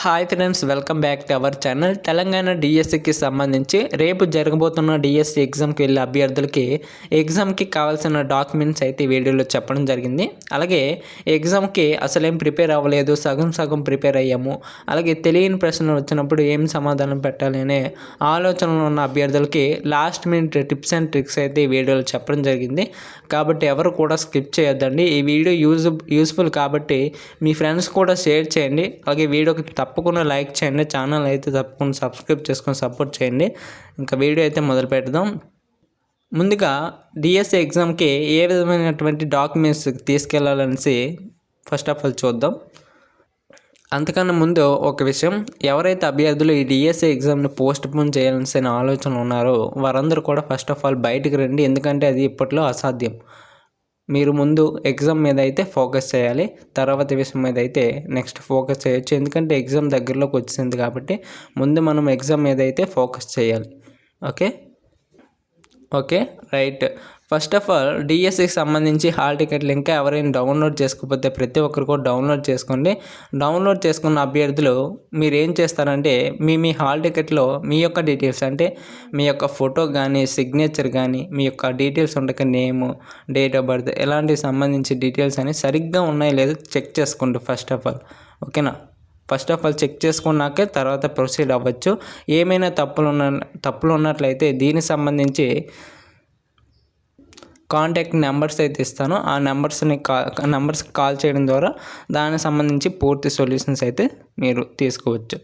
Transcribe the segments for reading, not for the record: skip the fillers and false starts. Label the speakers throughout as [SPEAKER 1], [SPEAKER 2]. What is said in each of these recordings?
[SPEAKER 1] Hi friends, welcome back to our channel. Telangana డిఎస్సికి సంబంధించి రేపు జరగబోతున్న డిఎస్సి ఎగ్జామ్కి వెళ్ళే అభ్యర్థులకి ఎగ్జామ్కి కావాల్సిన డాక్యుమెంట్స్ అయితే ఈ వీడియోలో చెప్పడం జరిగింది. అలాగే ఎగ్జామ్కి అసలేం ప్రిపేర్ అవ్వలేదు, సగం సగం ప్రిపేర్ అయ్యాము, అలాగే తెలియని ప్రశ్నలు వచ్చినప్పుడు ఏం సమాధానం పెట్టాలి అనే ఆలోచనలో ఉన్న అభ్యర్థులకి last minute tips and tricks అయితే ఈ వీడియోలో చెప్పడం జరిగింది. కాబట్టి ఎవరు కూడా స్కిప్ చేయొద్దండి. ఈ వీడియో యూస్ఫుల్ కాబట్టి మీ ఫ్రెండ్స్ కూడా షేర్ చేయండి. అలాగే వీడియోకి తప్పకుండా లైక్ చేయండి, ఛానల్ అయితే తప్పకుండా సబ్స్క్రైబ్ చేసుకొని సపోర్ట్ చేయండి. ఇంకా వీడియో అయితే మొదలు పెడదాం. ముందుగా డిఎస్సి ఎగ్జామ్కి ఏ విధమైనటువంటి డాక్యుమెంట్స్ తీసుకెళ్లాలనేసి ఫస్ట్ ఆఫ్ ఆల్ చూద్దాం. అంతకన్నా ముందు ఒక విషయం, ఎవరైతే అభ్యర్థులు ఈ డిఎస్సి ఎగ్జామ్ని పోస్ట్ పోన్ చేయాల్సిన ఆలోచన ఉన్నారో వారందరూ కూడా ఫస్ట్ ఆఫ్ ఆల్ బయటికి రండి. ఎందుకంటే అది ఇప్పట్లో అసాధ్యం. మీరు ముందు ఎగ్జామ్ మీద అయితే ఫోకస్ చేయాలి, తర్వాత విషయం మీద అయితే నెక్స్ట్ ఫోకస్ చేయొచ్చు. ఎందుకంటే ఎగ్జామ్ దగ్గరలోకి వచ్చింది కాబట్టి ముందు మనం ఎగ్జామ్ మీద అయితే ఫోకస్ చేయాలి. Okay right. First of all డిఎస్సికి సంబంధించి హాల్ టికెట్లు ఇంకా ఎవరైనా డౌన్లోడ్ చేసుకోకపోతే ప్రతి ఒక్కరు కూడా డౌన్లోడ్ చేసుకోండి. డౌన్లోడ్ చేసుకున్న అభ్యర్థులు మీరు ఏం చేస్తారంటే మీ హాల్ టికెట్లో మీ యొక్క డీటెయిల్స్, అంటే మీ యొక్క ఫోటో కానీ సిగ్నేచర్ కానీ మీ యొక్క డీటెయిల్స్ ఉండక నేము, డేట్ ఆఫ్ బర్త్ ఇలాంటివి సంబంధించి డీటెయిల్స్ అని సరిగ్గా ఉన్నాయో లేదో చెక్ చేసుకోండి ఫస్ట్ ఆఫ్ ఆల్. ఓకేనా? ఫస్ట్ ఆఫ్ ఆల్ చెక్ చేసుకున్నాకే తర్వాత ప్రొసీడ్ అవ్వచ్చు. ఏమైనా తప్పులు ఉన్నట్లయితే దీనికి సంబంధించి కాంటాక్ట్ నెంబర్స్ అయితే ఇస్తాను. ఆ నెంబర్స్కి కాల్ చేయడం ద్వారా దానికి సంబంధించి పూర్తి సొల్యూషన్స్ అయితే మీరు తీసుకోవచ్చు.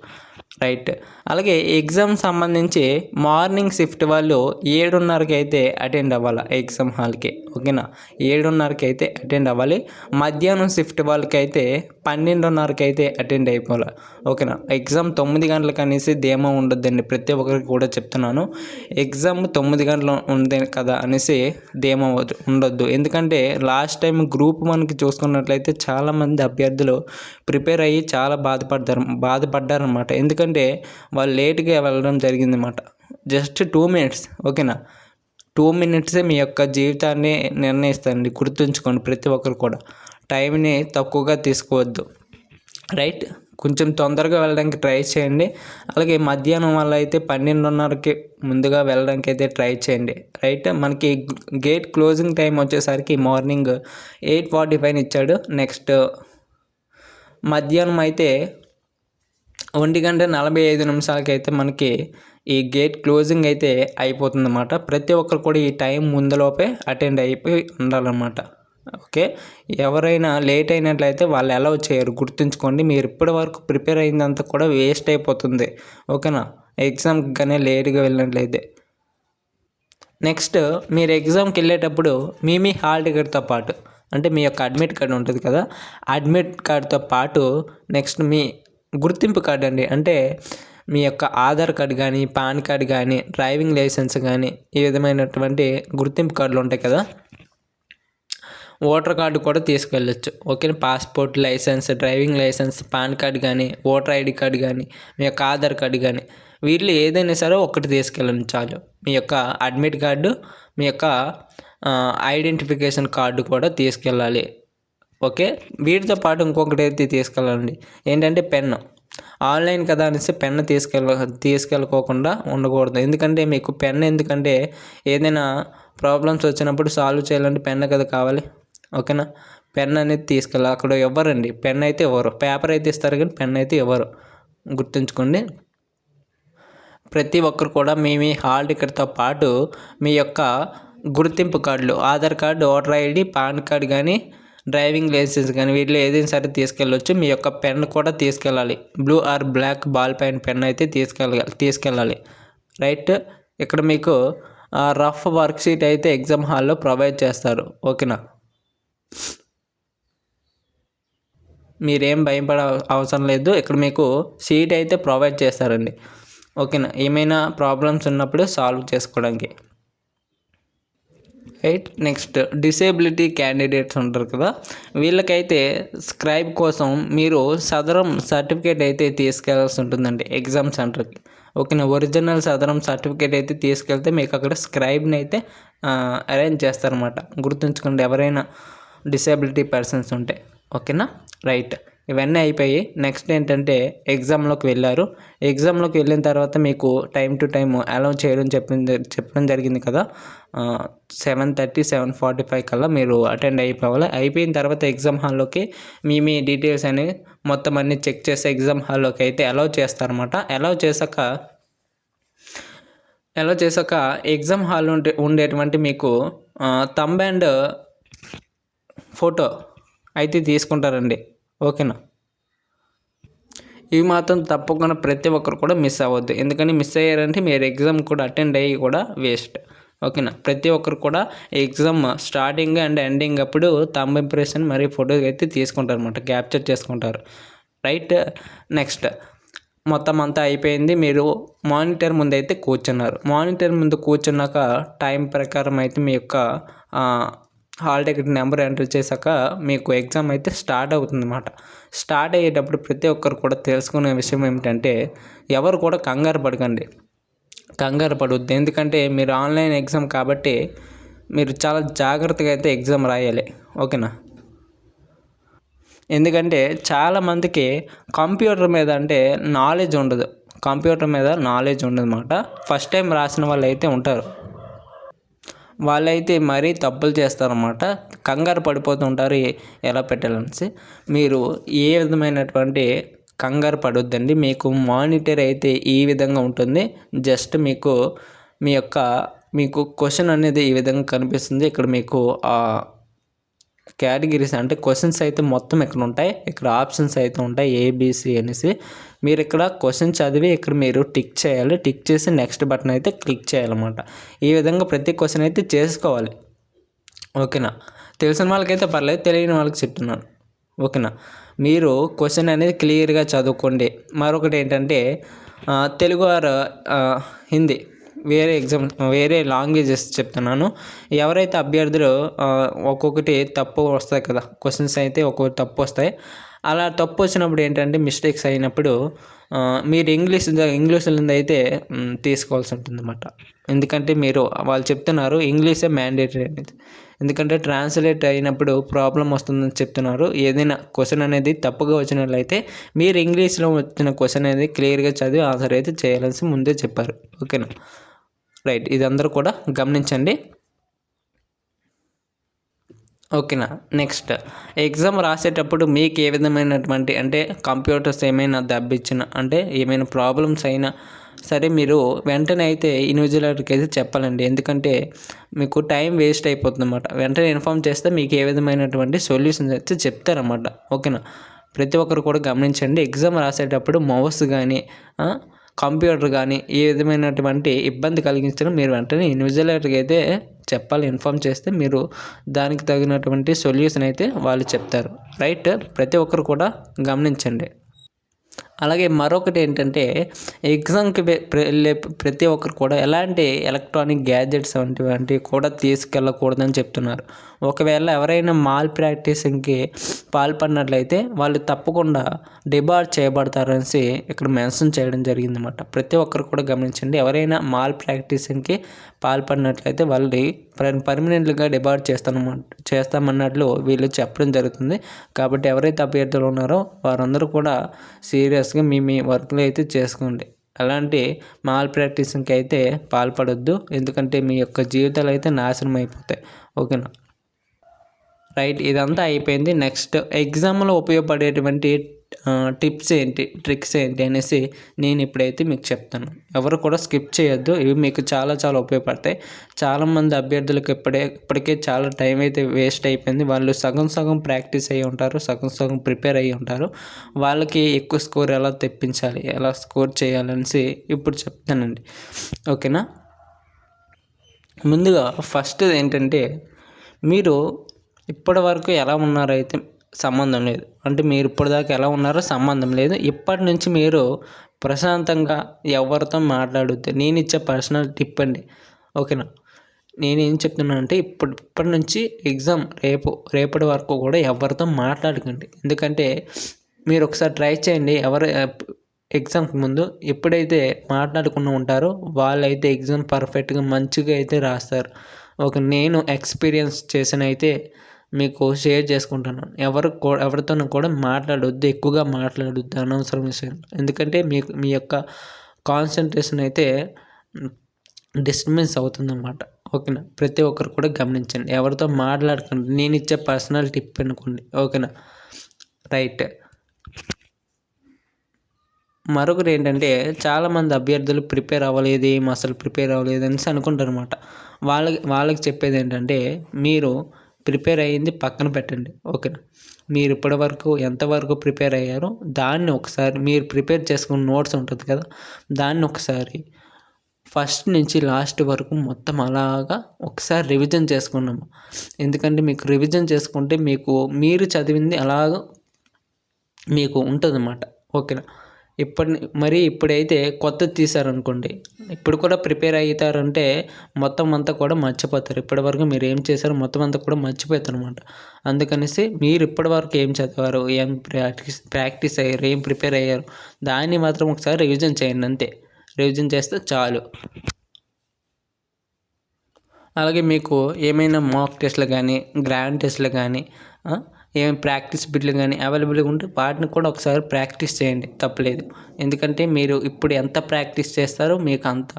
[SPEAKER 1] రైట్. అలాగే ఎగ్జామ్ సంబంధించి మార్నింగ్ షిఫ్ట్ వాళ్ళు 7:30కి అయితే అటెండ్ అవ్వాలి ఎగ్జామ్ హాల్కి. ఓకేనా? 7:30కి అయితే అటెండ్ అవ్వాలి. మధ్యాహ్నం షిఫ్ట్ వాళ్ళకి అయితే 12:30కి అయితే అటెండ్ అయిపోవాలి. ఓకేనా? ఎగ్జామ్ 9 గంటలకు అనేసి ధీమా ఉండొద్దండి. ప్రతి ఒక్కరికి కూడా చెప్తున్నాను, ఎగ్జామ్ 9 గంటలు ఉంది కదా అనేసి ధీమా ఉండొద్దు. ఎందుకంటే లాస్ట్ టైం గ్రూప్ 1కి చూసుకున్నట్లయితే చాలామంది అభ్యర్థులు ప్రిపేర్ అయ్యి చాలా బాధపడ్డారనమాట. ఎందుకంటే వాళ్ళు లేట్గా వెళ్ళడం జరిగిందన్నమాట. Just 2 minutes. ఓకేనా? 2 మినిట్సే మీ యొక్క జీవితాన్ని నిర్ణయిస్తారండి. గుర్తుంచుకోండి ప్రతి ఒక్కరు కూడా. టైంని తక్కువగా తీసుకోవద్దు. రైట్. కొంచెం తొందరగా వెళ్ళడానికి ట్రై చేయండి. అలాగే మధ్యాహ్నం వల్ల అయితే 12:30కి ముందుగా వెళ్ళడానికి అయితే ట్రై చేయండి. రైట్. మనకి గేట్ క్లోజింగ్ టైం వచ్చేసరికి మార్నింగ్ 8:45 ఇచ్చాడు. నెక్స్ట్ మధ్యాహ్నం అయితే 1:45 అయితే మనకి ఈ గేట్ క్లోజింగ్ అయితే అయిపోతుందన్నమాట. ప్రతి ఒక్కరు కూడా ఈ టైం ముందులోపే అటెండ్ అయిపోయి ఉండాలన్నమాట. ఓకే. ఎవరైనా లేట్ అయినట్లయితే వాళ్ళు అలౌ చేయరు. గుర్తుంచుకోండి. మీరు ఇప్పటి వరకు ప్రిపేర్ అయిందంతా కూడా వేస్ట్ అయిపోతుంది. ఓకేనా? ఎగ్జామ్కి కానీ లేట్గా వెళ్ళినట్లయితే. నెక్స్ట్ మీరు ఎగ్జామ్కి వెళ్ళేటప్పుడు మీ హాల్ టికెట్తో పాటు, అంటే మీ యొక్క అడ్మిట్ కార్డు ఉంటుంది కదా, అడ్మిట్ కార్డుతో పాటు నెక్స్ట్ మీ గుర్తింపు కార్డు అండి. అంటే మీ యొక్క ఆధార్ కార్డు కానీ, పాన్ కార్డు కానీ, డ్రైవింగ్ లైసెన్స్ కానీ, ఈ విధమైనటువంటి గుర్తింపు కార్డులు ఉంటాయి కదా, ఓటర్ కార్డు కూడా తీసుకెళ్ళచ్చు. Okay. Passport, license, driving license, PAN card కానీ, ఓటర్ ఐడి కార్డు కానీ, మీ యొక్క ఆధార్ కార్డు కానీ, వీటిలో ఏదైనా సరే ఒకటి తీసుకెళ్ళండి చాలు. మీ యొక్క అడ్మిట్ కార్డు, మీ యొక్క ఐడెంటిఫికేషన్ కార్డు కూడా తీసుకెళ్ళాలి. ఓకే. వీటితో పాటు ఇంకొకటి అయితే తీసుకెళ్ళండి. ఏంటంటే పెన్ను. ఆన్లైన్ కదా అనేసి పెన్ను తీసుకెళ్ళకోకుండా ఉండకూడదు. ఎందుకంటే మీకు పెన్ ఎందుకంటే ఏదైనా ప్రాబ్లమ్స్ వచ్చినప్పుడు సాల్వ్ చేయాలంటే పెన్ను కదా కావాలి. ఓకేనా? పెన్ అనేది తీసుకెళ్ళాలి. అక్కడ ఇవ్వరండి, పెన్ అయితే ఇవ్వరు. పేపర్ అయితే ఇస్తారు కానీ పెన్ అయితే ఇవ్వరు. గుర్తుంచుకోండి. ప్రతి ఒక్కరు కూడా మీ హాల్ టికెట్తో పాటు మీ యొక్క గుర్తింపు కార్డులు, Aadhaar card, voter ID, pan card కానీ, డ్రైవింగ్ లైసెన్స్ కానీ, వీటిలో ఏదైనా సరే తీసుకెళ్ళవచ్చు. మీ యొక్క పెన్ కూడా తీసుకెళ్ళాలి. Blue or black ball pen అయితే తీసుకెళ్ళాలి. రైట్. ఇక్కడ మీకు రఫ్ వర్క్ షీట్ అయితే ఎగ్జామ్ హాల్లో ప్రొవైడ్ చేస్తారు. ఓకేనా? మీరేం భయపడ అవసరం లేదు. ఇక్కడ మీకు షీట్ అయితే ప్రొవైడ్ చేస్తారండి. ఓకేనా? ఏమైనా ప్రాబ్లమ్స్ ఉన్నప్పుడు సాల్వ్ చేసుకోవడానికి. రైట్. నెక్స్ట్ డిసేబిలిటీ క్యాండిడేట్స్ ఉంటారు కదా, వీళ్ళకైతే స్క్రైబ్ కోసం మీరు సదరం సర్టిఫికేట్ అయితే తీసుకెళ్లాల్సి ఉంటుందండి ఎగ్జామ్ సెంటర్కి. ఓకేనా? ఒరిజినల్ సదరం సర్టిఫికేట్ అయితే తీసుకెళ్తే మీకు అక్కడ స్క్రైబ్ని అయితే అరేంజ్ చేస్తారన్నమాట. గుర్తుంచుకోండి ఎవరైనా డిసేబిలిటీ పర్సన్స్ ఉంటే. ఓకేనా? రైట్. ఇవన్నీ అయిపోయి నెక్స్ట్ ఏంటంటే ఎగ్జామ్లోకి వెళ్ళారు. ఎగ్జామ్లోకి వెళ్ళిన తర్వాత మీకు టైం టు టైం అలౌ చేయడం చెప్పడం జరిగింది కదా. 7:30 7:45 కల్లా మీరు అటెండ్ అయిపోవాలి. అయిపోయిన తర్వాత ఎగ్జామ్ హాల్లోకి మీ డీటెయిల్స్ అనేవి మొత్తం అన్నీ చెక్ చేసి ఎగ్జామ్ హాల్లోకి అయితే అలౌ చేస్తారన్నమాట. అలౌ చేశాక ఎగ్జామ్ హాల్ ఉండేటువంటి మీకు థంబ్ అండ్ ఫోటో అయితే తీసుకుంటారండి. ఓకేనా. ఇవి మాత్రం తప్పకుండా ప్రతి ఒక్కరు కూడా మిస్ అవ్వద్దు. ఎందుకని మిస్ అయ్యారంటే మీరు ఎగ్జామ్ కూడా అటెండ్ అయ్యి కూడా వేస్ట్. ఓకేనా. ప్రతి ఒక్కరు కూడా ఎగ్జామ్ స్టార్టింగ్ అండ్ ఎండింగ్ అప్పుడు థంబ్ ఇంప్రెషన్ మరియు ఫోటో అయితే తీసుకుంటారు అనమాట, క్యాప్చర్ చేసుకుంటారు. రైట్. నెక్స్ట్ మొత్తం అంతా అయిపోయింది. మీరు మానిటర్ ముందు అయితే కూర్చున్నారు. మానిటర్ ముందు కూర్చున్నాక టైం ప్రకారం అయితే మీ యొక్క హాల్ టికెట్ నెంబర్ ఎంటర్ చేశాక మీకు ఎగ్జామ్ అయితే స్టార్ట్ అవుతుందన్నమాట. స్టార్ట్ అయ్యేటప్పుడు ప్రతి ఒక్కరు కూడా తెలుసుకునే విషయం ఏమిటంటే ఎవరు కూడా కంగారు పడొద్దు. ఎందుకంటే మీరు ఆన్లైన్ ఎగ్జామ్ కాబట్టి మీరు చాలా జాగ్రత్తగా అయితే ఎగ్జామ్ రాయాలి. ఓకేనా. ఎందుకంటే చాలామందికి కంప్యూటర్ మీద నాలెడ్జ్ ఉండదు అన్నమాట. ఫస్ట్ టైం రాసిన వాళ్ళు అయితే ఉంటారు. వాళ్ళైతే మరీ తప్పులు చేస్తారన్నమాట. కంగారు పడిపోతూ ఉంటారు ఎలా పెట్టాలనేసి. మీరు ఏ విధమైనటువంటి కంగారు పడొద్దండి. మీకు మానిటర్ అయితే ఈ విధంగా ఉంటుంది. జస్ట్ మీకు క్వశ్చన్ అనేది ఈ విధంగా కనిపిస్తుంది. ఇక్కడ మీకు కేటగిరీస్ క్వశ్చన్స్ అయితే మొత్తం ఇక్కడ ఉంటాయి. ఇక్కడ ఆప్షన్స్ అయితే ఉంటాయి ఏబిసి అనేసి. మీరు ఇక్కడ క్వశ్చన్ చదివి ఇక్కడ మీరు టిక్ చేయాలి. టిక్ చేసి నెక్స్ట్ బటన్ అయితే క్లిక్ చేయాలన్నమాట. ఈ విధంగా ప్రతి క్వశ్చన్ అయితే చేసుకోవాలి. ఓకేనా. తెలిసిన వాళ్ళకైతే పర్లేదు, తెలియని వాళ్ళకి చెప్తున్నాను. ఓకేనా. మీరు క్వశ్చన్ అనేది క్లియర్గా చదువుకోండి. మరొకటి ఏంటంటే తెలుగు ఆర్ హిందీ వేరే లాంగ్వేజెస్ చెప్తున్నాను. ఎవరైతే అభ్యర్థులు ఒక్కొక్కటి తప్పు వస్తాయి కదా, క్వశ్చన్స్ అయితే ఒక్కొక్కటి తప్పు వస్తాయి. అలా తప్పు వచ్చినప్పుడు ఏంటంటే మిస్టేక్స్ అయినప్పుడు మీరు ఇంగ్లీష్లో అయితే తీసుకోవాల్సి ఉంటుంది అన్నమాట. ఎందుకంటే వాళ్ళు చెప్తున్నారు ఇంగ్లీషే మ్యాండేటరీ అనేది. ఎందుకంటే ట్రాన్స్లేట్ అయినప్పుడు ప్రాబ్లం వస్తుందని చెప్తున్నారు. ఏదైనా క్వశ్చన్ అనేది తప్పుగా వచ్చినట్లయితే మీరు ఇంగ్లీష్లో వచ్చిన క్వశ్చన్ అనేది క్లియర్గా చదివి ఆన్సర్ అయితే చేయాల్సి ముందే చెప్పారు. ఓకేనా. రైట్. ఇది అందరూ కూడా గమనించండి. ఓకేనా. నెక్స్ట్ ఎగ్జామ్ రాసేటప్పుడు మీకు ఏ విధమైనటువంటి కంప్యూటర్స్ ఏమైనా దెబ్బిచ్చిన ఏమైనా ప్రాబ్లమ్స్ అయినా సరే మీరు వెంటనే అయితే ఇన్విజిలేటర్కి అయితే చెప్పాలండి. ఎందుకంటే మీకు టైం వేస్ట్ అయిపోతుంది అన్నమాట. వెంటనే ఇన్ఫామ్ చేస్తే మీకు ఏ విధమైనటువంటి సొల్యూషన్స్ అయితే చెప్తారన్నమాట. ఓకేనా. ప్రతి ఒక్కరు కూడా గమనించండి. ఎగ్జామ్ రాసేటప్పుడు మౌస్ కానీ కంప్యూటర్ కానీ ఏ విధమైనటువంటి ఇబ్బంది కలిగించినా మీరు వెంటనే ఇన్విజిలేటర్కి అయితే చెప్పాలి. ఇన్ఫామ్ చేస్తే మీరు దానికి తగినటువంటి సొల్యూషన్ అయితే వాళ్ళు చెప్తారు. రైట్. ప్రతి ఒక్కరు కూడా గమనించండి. అలాగే మరొకటి ఏంటంటే ఎగ్జామ్కి వెళ్ళే ప్రతి ఒక్కరు కూడా ఎలాంటి ఎలక్ట్రానిక్ గ్యాడ్జెట్స్ వంటివి కూడా తీసుకెళ్ళకూడదని చెప్తున్నారు. ఒకవేళ ఎవరైనా మాల్ ప్రాక్టీసింగ్కి పాల్పడినట్లయితే వాళ్ళు తప్పకుండా డిబార్ చేయబడతారనేసి ఇక్కడ మెన్షన్ చేయడం జరిగిందన్నమాట. ప్రతి ఒక్కరు కూడా గమనించండి. ఎవరైనా మాల్ ప్రాక్టీసింగ్కి పాల్పడినట్లయితే వాళ్ళని పర్మనెంట్గా డిబార్ చేస్తామన్నట్లు వీళ్ళు చెప్పడం జరుగుతుంది. కాబట్టి ఎవరైతే అభ్యర్థులు ఉన్నారో వారందరూ కూడా సీరియస్గా మీ వర్క్లో అయితే చేసుకోండి. అలాంటి మాల్ ప్రాక్టీసింగ్కి అయితే పాల్పడొద్దు. ఎందుకంటే మీ యొక్క జీవితాలు అయితే నాశనం అయిపోతాయి. ఓకేనా. రైట్. ఇదంతా అయిపోయింది. నెక్స్ట్ ఎగ్జామ్లో ఉపయోగపడేటువంటి టిప్స్ ఏంటి, ట్రిక్స్ ఏంటి అనేసి నేను ఇప్పుడైతే మీకు చెప్తాను. ఎవరు కూడా స్కిప్ చేయొద్దు. ఇవి మీకు చాలా చాలా ఉపయోగపడతాయి. చాలామంది అభ్యర్థులకు ఇప్పటికే చాలా టైం అయితే వేస్ట్ అయిపోయింది. వాళ్ళు సగం ప్రాక్టీస్ అయ్యి ఉంటారు, సగం ప్రిపేర్ అయ్యి ఉంటారు. వాళ్ళకి ఎక్కువ స్కోర్ ఎలా తెప్పించాలి, ఎలా స్కోర్ చేయాలనేసి ఇప్పుడు చెప్తానండి. ఓకేనా. ముందుగా ఫస్ట్ ఏంటంటే మీరు ఇప్పటి వరకు ఎలా ఉన్నారో అయితే సంబంధం లేదు. మీరు ఇప్పటిదాకా ఎలా ఉన్నారో సంబంధం లేదు. ఇప్పటి నుంచి మీరు ప్రశాంతంగా ఎవరితో మాట్లాడొద్దు. నేను ఇచ్చే పర్సనల్ టిప్ అండి. ఓకేనా. నేనేం చెప్తున్నానంటే ఇప్పటి నుంచి ఎగ్జామ్ రేపటి వరకు కూడా ఎవరితో మాట్లాడకండి. ఎందుకంటే మీరు ఒకసారి ట్రై చేయండి. ఎగ్జామ్కి ముందు ఎప్పుడైతే మాట్లాడకుండా ఉంటారో వాళ్ళైతే ఎగ్జామ్ పర్ఫెక్ట్గా మంచిగా అయితే రాస్తారు. నేను ఎక్స్పీరియన్స్ చేసిన అయితే మీకు షేర్ చేసుకుంటున్నాను. ఎవరితోనూ కూడా మాట్లాడొద్దు, ఎక్కువగా మాట్లాడొద్దు అనవసరం విషయం. ఎందుకంటే మీ యొక్క కాన్సంట్రేషన్ అయితే డిస్టర్బెన్స్ అవుతుందన్నమాట. ఓకేనా? ప్రతి ఒక్కరు కూడా గమనించండి. ఎవరితో మాట్లాడకండి. నేను ఇచ్చే పర్సనల్ టిప్ అనుకోండి. ఓకేనా? రైట్. మరొకటి ఏంటంటే, చాలామంది అభ్యర్థులు ప్రిపేర్ అవ్వలేదు, అసలు ప్రిపేర్ అవ్వలేదు అనేసి అనుకుంటారనమాట. వాళ్ళకి చెప్పేది ఏంటంటే, మీరు ప్రిపేర్ అయ్యింది పక్కన పెట్టండి. ఓకేనా? మీరు ఇప్పటివరకు ఎంతవరకు ప్రిపేర్ అయ్యారో దాన్ని ఒకసారి మీరు ప్రిపేర్ చేసుకున్న నోట్స్ ఉంటుంది కదా, దాన్ని ఒకసారి ఫస్ట్ నుంచి లాస్ట్ వరకు మొత్తం అలాగా ఒకసారి రివిజన్ చేసుకున్నాము. ఎందుకంటే మీకు రివిజన్ చేసుకుంటే మీరు చదివింది అలాగ మీకు ఉంటుందన్నమాట. ఓకేనా? ఇప్పుడైతే కొత్తది తీశారనుకోండి, ఇప్పుడు కూడా ప్రిపేర్ అవుతారంటే మొత్తం అంతా కూడా మర్చిపోతారు. ఇప్పటివరకు మీరు ఏం చేశారో మొత్తం అంతా కూడా మర్చిపోతారు అనమాట. అందుకనేసి మీరు ఇప్పటివరకు ఏం చదివారు, ఏం ప్రాక్టీస్ అయ్యారు, ఏం ప్రిపేర్ అయ్యారు, దాన్ని మాత్రం ఒకసారి రివిజన్ చేయండి అంతే. రివిజన్ చేస్తే చాలు. అలాగే మీకు ఏమైనా మాక్ టెస్ట్లు కానీ, గ్రాండ్ టెస్ట్లు కానీ, ఏమైనా ప్రాక్టీస్ బిట్లు కానీ అవైలబుల్గా ఉంటే వాటిని కూడా ఒకసారి ప్రాక్టీస్ చేయండి, తప్పలేదు. ఎందుకంటే మీరు ఇప్పుడు ఎంత ప్రాక్టీస్ చేస్తారో మీకు అంత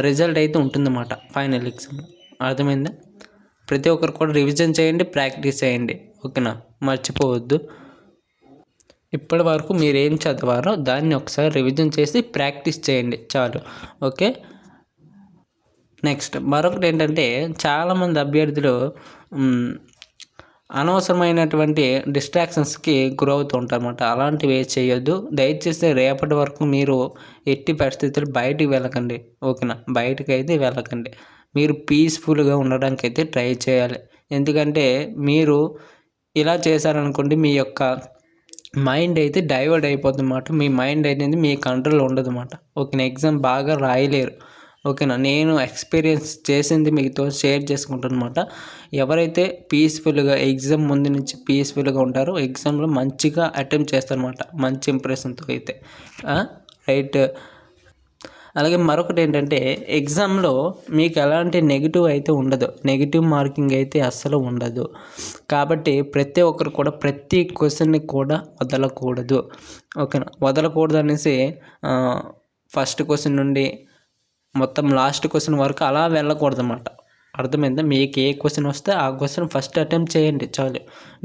[SPEAKER 1] రిజల్ట్ అయితే ఉంటుందన్నమాట ఫైనల్ ఎగ్జామ్లో. అర్థమైందా? ప్రతి ఒక్కరు కూడా రివిజన్ చేయండి, ప్రాక్టీస్ చేయండి. ఓకేనా? మర్చిపోవద్దు. ఇప్పటి వరకు మీరు ఏం చదివారో దాన్ని ఒకసారి రివిజన్ చేసి ప్రాక్టీస్ చేయండి, చాలు. ఓకే. నెక్స్ట్ మరొకటి ఏంటంటే, చాలామంది అభ్యర్థులు అనవసరమైనటువంటి డిస్ట్రాక్షన్స్కి గురవుతూ ఉంటారన్నమాట. అలాంటివి చేయొద్దు. దయచేసి రేపటి వరకు మీరు ఎట్టి పరిస్థితులు బయటికి వెళ్ళకండి. ఓకేనా? బయటికి అయితే వెళ్ళకండి. మీరు పీస్ఫుల్గా ఉండడానికి అయితే ట్రై చేయాలి. ఎందుకంటే మీరు ఇలా చేశారనుకోండి, మీ యొక్క మైండ్ అయితే డైవర్ట్ అయిపోతుంది అన్నమాట. మీ మైండ్ అనేది మీ కంట్రోల్లో ఉండదు అన్నమాట. ఓకేనా? ఎగ్జామ్ బాగా రాయలేరు. ఓకేనా? నేను ఎక్స్పీరియన్స్ చేసింది మీతో షేర్ చేసుకుంటాను అనమాట. ఎవరైతే పీస్ఫుల్గా ఎగ్జామ్ ముందు నుంచి పీస్ఫుల్గా ఉంటారో ఎగ్జామ్లో మంచిగా అటెంప్ట్ చేస్తారనమాట, మంచి ఇంప్రెషన్తో అయితే. రైట్. అలాగే మరొకటి ఏంటంటే, ఎగ్జామ్లో మీకు ఎలాంటి నెగిటివ్ అయితే ఉండదు, నెగిటివ్ మార్కింగ్ అయితే అస్సలు ఉండదు. కాబట్టి ప్రతి ఒక్కరు కూడా ప్రతి క్వశ్చన్ని కూడా వదలకూడదు. ఓకేనా? వదలకూడదు అనేసి ఫస్ట్ క్వశ్చన్ నుండి మొత్తం లాస్ట్ క్వశ్చన్ వరకు అలా వెళ్ళకూడదు అన్నమాట. అర్థమైందా? మీకు ఏ క్వశ్చన్ వస్తే ఆ క్వశ్చన్ ఫస్ట్ అటెంప్ట్ చేయండి, చాలు.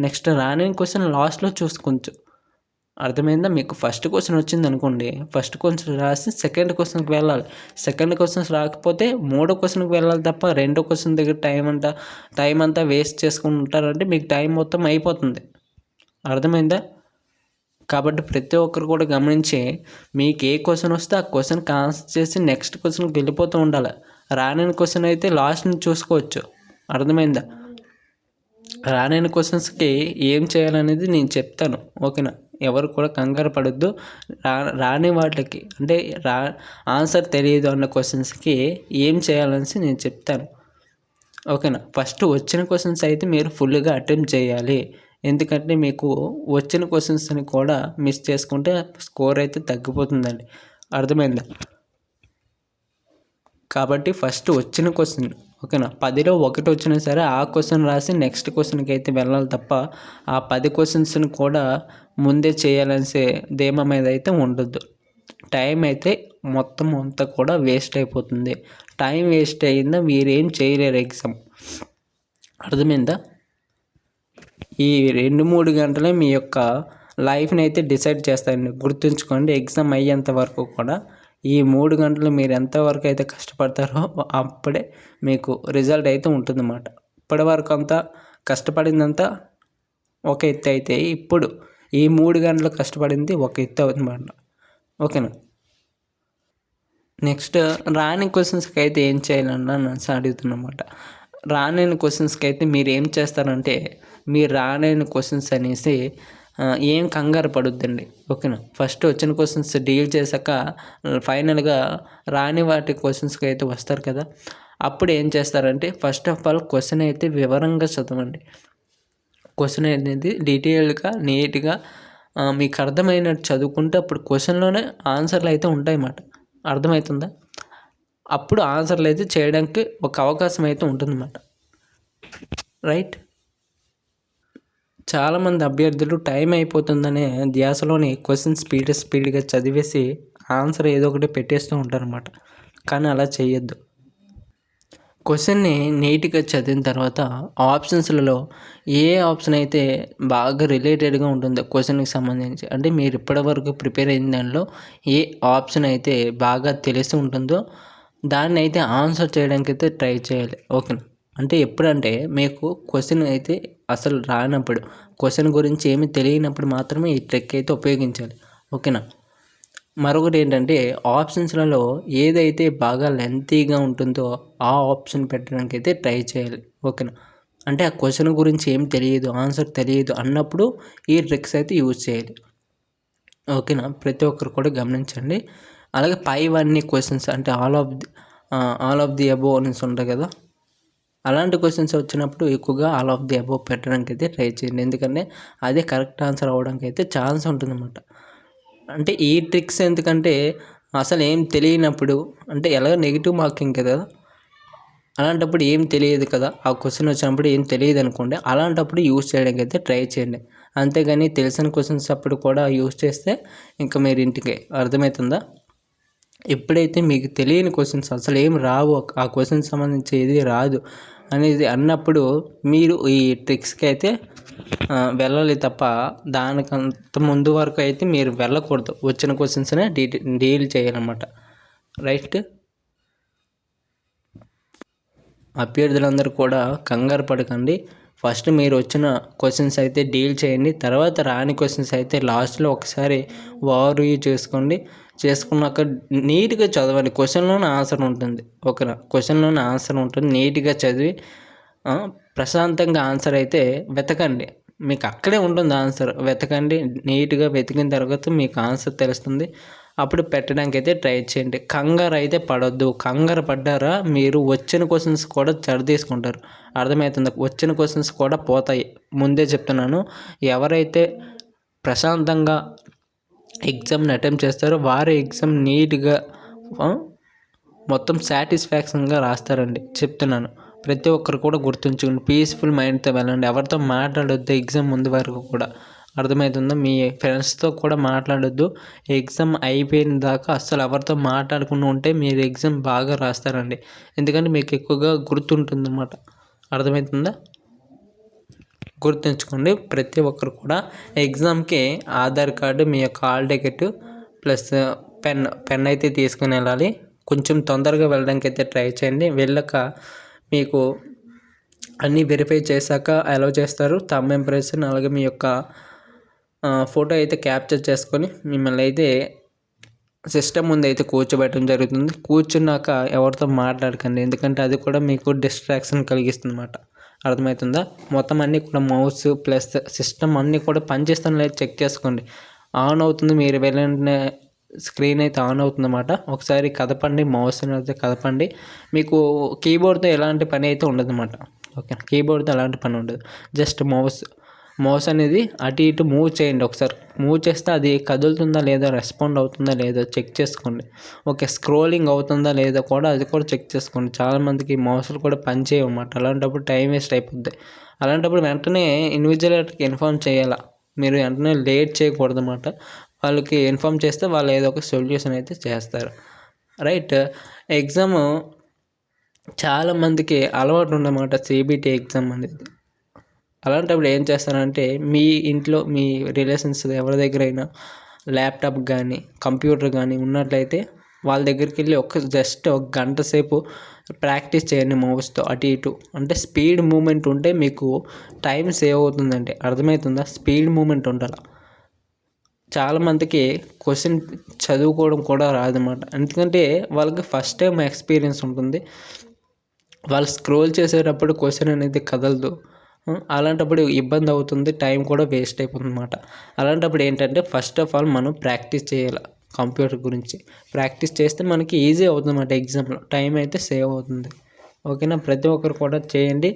[SPEAKER 1] నెక్స్ట్ రాని క్వశ్చన్ లాస్ట్లో చూసుకోవచ్చు. అర్థమైందా? మీకు ఫస్ట్ క్వశ్చన్ వచ్చింది అనుకోండి, ఫస్ట్ క్వశ్చన్ రాసి సెకండ్ క్వశ్చన్కి వెళ్ళాలి. సెకండ్ క్వశ్చన్స్ రాకపోతే మూడో క్వశ్చన్కి వెళ్ళాలి తప్ప రెండో క్వశ్చన్ దగ్గర టైం అంతా వేస్ట్ చేసుకుని ఉంటారంటే మీకు టైం మొత్తం అయిపోతుంది. అర్థమైందా? కాబట్టి ప్రతి ఒక్కరు కూడా గమనించి మీకు ఏ క్వశ్చన్ వస్తే ఆ క్వశ్చన్కి ఆన్సర్ చేసి నెక్స్ట్ క్వశ్చన్కి వెళ్ళిపోతూ ఉండాలి. రాని క్వశ్చన్ అయితే లాస్ట్ని చూసుకోవచ్చు. అర్థమైందా? రాని క్వశ్చన్స్కి ఏం చేయాలనేది నేను చెప్తాను. ఓకేనా? ఎవరు కూడా కంగారు పడొద్దు. రాని వాటికి అంటే ఆన్సర్ తెలియదు అన్న క్వశ్చన్స్కి ఏం చేయాలనేసి నేను చెప్తాను. ఓకేనా? ఫస్ట్ వచ్చిన క్వశ్చన్స్ అయితే మీరు ఫుల్గా అటెంప్ట్ చేయాలి. ఎందుకంటే మీకు వచ్చిన క్వశ్చన్స్ని కూడా మిస్ చేసుకుంటే స్కోర్ అయితే తగ్గిపోతుందండి. అర్థమైందా? కాబట్టి ఫస్ట్ వచ్చిన క్వశ్చన్, ఓకేనా, 10లో 1 వచ్చినా సరే ఆ క్వశ్చన్ రాసి నెక్స్ట్ క్వశ్చన్కి అయితే వెళ్ళాలి తప్ప ఆ 10 క్వశ్చన్స్ని కూడా ముందే చేయాలనేసి ధీమా మీద అయితే ఉండొద్దు. టైం అయితే మొత్తం అంతా కూడా వేస్ట్ అయిపోతుంది. టైం వేస్ట్ అయ్యిందా మీరేం చేయలేరు ఎగ్జామ్. అర్థమైందా? ఈ 2-3 గంటలే మీ యొక్క లైఫ్ని అయితే డిసైడ్ చేస్తాయండి. గుర్తుంచుకోండి, ఎగ్జామ్ అయ్యేంత వరకు కూడా ఈ 3 గంటలు మీరు ఎంతవరకు అయితే కష్టపడతారో అప్పుడే మీకు రిజల్ట్ అయితే ఉంటుందన్నమాట. ఇప్పటివరకు అంతా కష్టపడిందంతా ఒక ఎత్తు అయితే ఇప్పుడు ఈ 3 గంటలు కష్టపడింది ఒక ఎత్తు అవుతుందన్నమాట. ఓకేనా? నెక్స్ట్ రాని క్వశ్చన్స్కి అయితే ఏం చేయాలన్నా నన్ను అడుగుతున్నమాట. రాని క్వశ్చన్స్కి అయితే మీరు ఏం చేస్తారంటే, మీరు రాని క్వశ్చన్స్ అనేసి ఏం కంగారు పడొద్దండి. ఓకేనా? ఫస్ట్ వచ్చిన క్వశ్చన్స్ డీల్ చేశాక ఫైనల్గా రాని వాటి క్వశ్చన్స్కి అయితే వస్తారు కదా, అప్పుడు ఏం చేస్తారంటే ఫస్ట్ ఆఫ్ ఆల్ క్వశ్చన్ అయితే వివరంగా చదవండి. క్వశ్చన్ అనేది డీటెయిల్డ్గా నీట్గా మీకు అర్థమైనట్టు చదువుకుంటే అప్పుడు క్వశ్చన్లోనే ఆన్సర్లు అయితే ఉంటాయన్నమాట. అర్థమవుతుందా? అప్పుడు ఆన్సర్లు అయితే చేయడానికి ఒక అవకాశం అయితే ఉంటుందన్నమాట. రైట్. చాలామంది అభ్యర్థులు టైం అయిపోతుందనే ధ్యాసలోని క్వశ్చన్ స్పీడ్గా చదివేసి ఆన్సర్ ఏదో ఒకటి పెట్టేస్తూ ఉంటారన్నమాట. కానీ అలా చేయొద్దు. క్వశ్చన్ని నీట్గా చదివిన తర్వాత ఆప్షన్స్లలో ఏ ఆప్షన్ అయితే బాగా రిలేటెడ్గా ఉంటుందో క్వశ్చన్కి సంబంధించి, అంటే మీరు ఇప్పటివరకు ప్రిపేర్ అయిన దానిలో ఏ ఆప్షన్ అయితే బాగా తెలిసి ఉంటుందో దాన్ని అయితే ఆన్సర్ చేయడానికి అయితే ట్రై చేయాలి. ఓకేనా. అంటే ఎప్పుడంటే మీకు క్వశ్చన్ అయితే అసలు రానప్పుడు, క్వశ్చన్ గురించి ఏమీ తెలియనప్పుడు మాత్రమే ఈ ట్రిక్ అయితే ఉపయోగించాలి. ఓకేనా. మరొకటి ఏంటంటే ఆప్షన్స్లలో ఏదైతే బాగా లెంతీగా ఉంటుందో ఆ ఆప్షన్ పెట్టడానికి అయితే ట్రై చేయాలి. ఓకేనా. అంటే ఆ క్వశ్చన్ గురించి ఏం తెలియదు, ఆన్సర్ తెలియదు అన్నప్పుడు ఈ ట్రిక్స్ అయితే యూజ్ చేయాలి. ఓకేనా. ప్రతి ఒక్కరు కూడా గమనించండి. అలాగే పైవన్నీ క్వశ్చన్స్ అంటే ఆల్ ఆఫ్ ది అబోవ్ అనేసి ఉంటాయి కదా, అలాంటి క్వశ్చన్స్ వచ్చినప్పుడు ఎక్కువగా ఆల్ ఆఫ్ ది అబోవ్ పెట్టడానికి అయితే ట్రై చేయండి. ఎందుకంటే అదే కరెక్ట్ ఆన్సర్ అవ్వడానికి అయితే ఛాన్స్ ఉంటుందన్నమాట. అంటే ఈ ట్రిక్స్ ఎందుకంటే అసలు ఏం తెలియనప్పుడు, అంటే ఎలాగో నెగిటివ్ మార్కింగ్ కదా, అలాంటప్పుడు ఏం తెలియదు కదా, ఆ క్వశ్చన్ వచ్చినప్పుడు ఏం తెలియదు అనుకోండి, అలాంటప్పుడు యూజ్ చేయడానికి అయితే ట్రై చేయండి. అంతేగాని తెలిసిన క్వశ్చన్స్ అప్పుడు కూడా యూజ్ చేస్తే ఇంకా మీరు ఇంటికి అర్థమవుతుందా. ఎప్పుడైతే మీకు తెలియని క్వశ్చన్స్ అసలు ఏం రావు, ఆ క్వశ్చన్ సంబంధించి ఏది రాదు అనేది అన్నప్పుడు మీరు ఈ ట్రిక్స్కి అయితే వెళ్ళాలి తప్ప దానికంత ముందు వరకు అయితే మీరు వెళ్ళకూడదు. వచ్చిన క్వశ్చన్స్నే డీల్ చేయాలన్నమాట. రైట్. అభ్యర్థులందరూ కూడా కంగారు పడకండి. ఫస్ట్ మీరు వచ్చిన క్వశ్చన్స్ అయితే డీల్ చేయండి. తర్వాత రాని క్వశ్చన్స్ అయితే లాస్ట్లో ఒకసారి ఓవర్వ్యూ చేసుకున్నాక నీట్గా చదవండి. క్వశ్చన్లోనే ఆన్సర్ ఉంటుంది. ఓకేనా. క్వశ్చన్లోనే ఆన్సర్ ఉంటుంది. నీట్గా చదివి ప్రశాంతంగా ఆన్సర్ అయితే వెతకండి. మీకు అక్కడే ఉంటుంది ఆన్సర్. వెతకండి. నీట్గా వెతికిన తర్వాత మీకు ఆన్సర్ తెలుస్తుంది. అప్పుడు పెట్టడానికి అయితే ట్రై చేయండి. కంగారు అయితే పడొద్దు. కంగారు పడ్డారా మీరు వచ్చిన క్వశ్చన్స్ కూడా తీసుకుంటారు. అర్థమవుతుంది. వచ్చిన క్వశ్చన్స్ కూడా పోతాయి. ముందే చెప్తున్నాను. ఎవరైతే ప్రశాంతంగా ఎగ్జామ్ని అటెంప్ట్ చేస్తారో వారు ఎగ్జామ్ నీట్గా మొత్తం సాటిస్ఫాక్షన్గా రాస్తారండి. చెప్తున్నాను. ప్రతి ఒక్కరు కూడా గుర్తుంచుకోండి. పీస్ఫుల్ మైండ్తో వెళ్ళండి. ఎవరితో మాట్లాడొద్దు ఎగ్జామ్ ముందు వరకు కూడా. అర్థమవుతుందా. మీ ఫ్రెండ్స్తో కూడా మాట్లాడొద్దు. ఎగ్జామ్ అయిపోయిన దాకా అస్సలు ఎవరితో మాట్లాడకుండా ఉంటే మీరు ఎగ్జామ్ బాగా రాస్తారండి. ఎందుకంటే మీకు ఎక్కువగా గుర్తుంటుందన్నమాట. అర్థమవుతుందా. గుర్తుంచుకోండి. ప్రతి ఒక్కరు కూడా ఎగ్జామ్కి ఆధార్ కార్డు, మీ యొక్క హాల్ టికెట్ ప్లస్ పెన్ అయితే తీసుకుని వెళ్ళాలి. కొంచెం తొందరగా వెళ్ళడానికి అయితే ట్రై చేయండి. వెళ్ళక మీకు అన్నీ వెరిఫై చేశాక అలౌ చేస్తారు. థంబ్ ఇంప్రెషన్ అలాగే మీ యొక్క ఫోటో అయితే క్యాప్చర్ చేసుకొని మిమ్మల్ని అయితే సిస్టమ్ ముందు అయితే కూర్చోబెట్టడం జరుగుతుంది. కూర్చున్నాక ఎవరితో మాట్లాడకండి. ఎందుకంటే అది కూడా మీకు డిస్ట్రాక్షన్ కలిగిస్తుంది అన్నమాట. అర్థమవుతుందా. మొత్తం అన్నీ కూడా మౌస్ ప్లస్ సిస్టమ్ అన్నీ కూడా పనిచేస్తున్న లేదు చెక్ చేసుకోండి. ఆన్ అవుతుంది. మీరు వెళ్ళిన స్క్రీన్ అయితే ఆన్ అవుతుందన్నమాట. ఒకసారి కదపండి. మౌస్ అయితే కదపండి. మీకు కీబోర్డ్తో ఎలాంటి పని అయితే ఉండదన్నమాట. ఓకే. కీబోర్డ్తో ఎలాంటి పని ఉండదు. జస్ట్ మౌస్ అనేది అటు ఇటు మూవ్ చేయండి. ఒకసారి మూవ్ చేస్తే అది కదులుతుందా లేదా, రెస్పాండ్ అవుతుందా లేదా చెక్ చేసుకోండి. ఓకే. స్క్రోలింగ్ అవుతుందా లేదా కూడా అది కూడా చెక్ చేసుకోండి. చాలామందికి మౌస్లు కూడా పనిచేయవు అన్నమాట. అలాంటప్పుడు టైం వేస్ట్ అయిపోద్ది. అలాంటప్పుడు వెంటనే ఇన్విజిలేటర్కి ఇన్ఫార్మ్ చేయాలా. మీరు వెంటనే లేట్ చేయకూడదు అన్నమాట. వాళ్ళకి ఇన్ఫార్మ్ చేస్తే వాళ్ళు ఏదో ఒక సొల్యూషన్ అయితే చేస్తారు. రైట్. ఎగ్జామ్ చాలామందికి అలవాటు ఉన్నమాట CBT ఎగ్జామ్ అనేది. అలాంటప్పుడు ఏం చేస్తారంటే మీ ఇంట్లో మీ రిలేషన్స్ ఎవరి దగ్గరైనా ల్యాప్టాప్ కానీ కంప్యూటర్ కానీ ఉన్నట్లయితే వాళ్ళ దగ్గరికి వెళ్ళి జస్ట్ ఒక గంట సేపు ప్రాక్టీస్ చేయండి మౌస్తో అటు ఇటు. అంటే స్పీడ్ మూమెంట్ ఉంటే మీకు టైం సేవ్ అవుతుందండి. అర్థమవుతుందా. స్పీడ్ మూమెంట్ ఉండాలి. చాలామందికి క్వశ్చన్ చదువుకోవడం కూడా రాదన్నమాట. ఎందుకంటే వాళ్ళకి ఫస్ట్ టైం ఎక్స్పీరియన్స్ ఉంటుంది. వాళ్ళు స్క్రోల్ చేసేటప్పుడు క్వశ్చన్ అనేది కదలదు. అలాంటప్పుడు ఇబ్బంది అవుతుంది. టైం కూడా వేస్ట్ అయిపోతుంది అన్నమాట. అలాంటప్పుడు ఏంటంటే ఫస్ట్ ఆఫ్ ఆల్ మనం ప్రాక్టీస్ చేయాలి. కంప్యూటర్ గురించి ప్రాక్టీస్ చేస్తే మనకి ఈజీ అవుతుంది అన్నమాట. ఎగ్జామ్లో టైం అయితే సేవ్ అవుతుంది. ఓకేనా. ప్రతి ఒక్కరు కూడా చేయండి.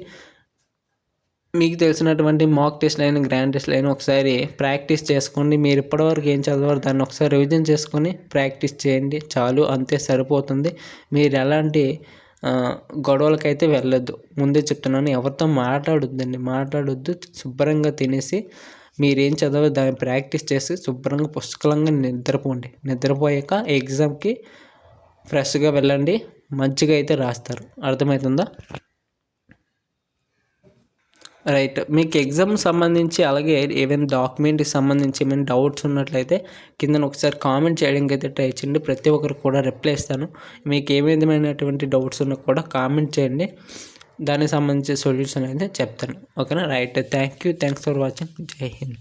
[SPEAKER 1] మీకు తెలిసినటువంటి మాక్ టెస్ట్లు అయినా గ్రాండ్ టెస్ట్లు అయినా ఒకసారి ప్రాక్టీస్ చేసుకోండి. మీరు ఇప్పటివరకు ఏం చదివారు దాన్ని ఒకసారి రివిజన్ చేసుకొని ప్రాక్టీస్ చేయండి. చాలు. అంతే సరిపోతుంది. మీరు ఎలాంటి గొడవలకైతే వెళ్ళొద్దు. ముందే చెప్తున్నాను, ఎవరితో మాట్లాడొద్దు. శుభ్రంగా తినేసి మీరేం చదవాలో దాన్ని ప్రాక్టీస్ చేసి శుభ్రంగా పుష్కలంగా నిద్రపోండి. నిద్రపోయాక ఎగ్జామ్‌కి ఫ్రెష్‌గా వెళ్ళండి. మంచిగా అయితే రాస్తారు. అర్థమవుతుందా? రైట్. మీకు ఎగ్జామ్ సంబంధించి అలాగే ఏవైనా డాక్యుమెంట్‌కి సంబంధించి ఏమైనా డౌట్స్ ఉన్నట్లయితే కిందన ఒకసారి కామెంట్ చేయడానికి అయితే ట్రై చేయండి. ప్రతి ఒక్కరికి కూడా రిప్లై ఇస్తాను. మీకు ఏ విధమైనటువంటి డౌట్స్ ఉన్నా కూడా కామెంట్ చేయండి. దానికి సంబంధించి సొల్యూషన్ అయితే చెప్తాను. ఓకేనా? రైట్. Thanks for watching. జై హింద్.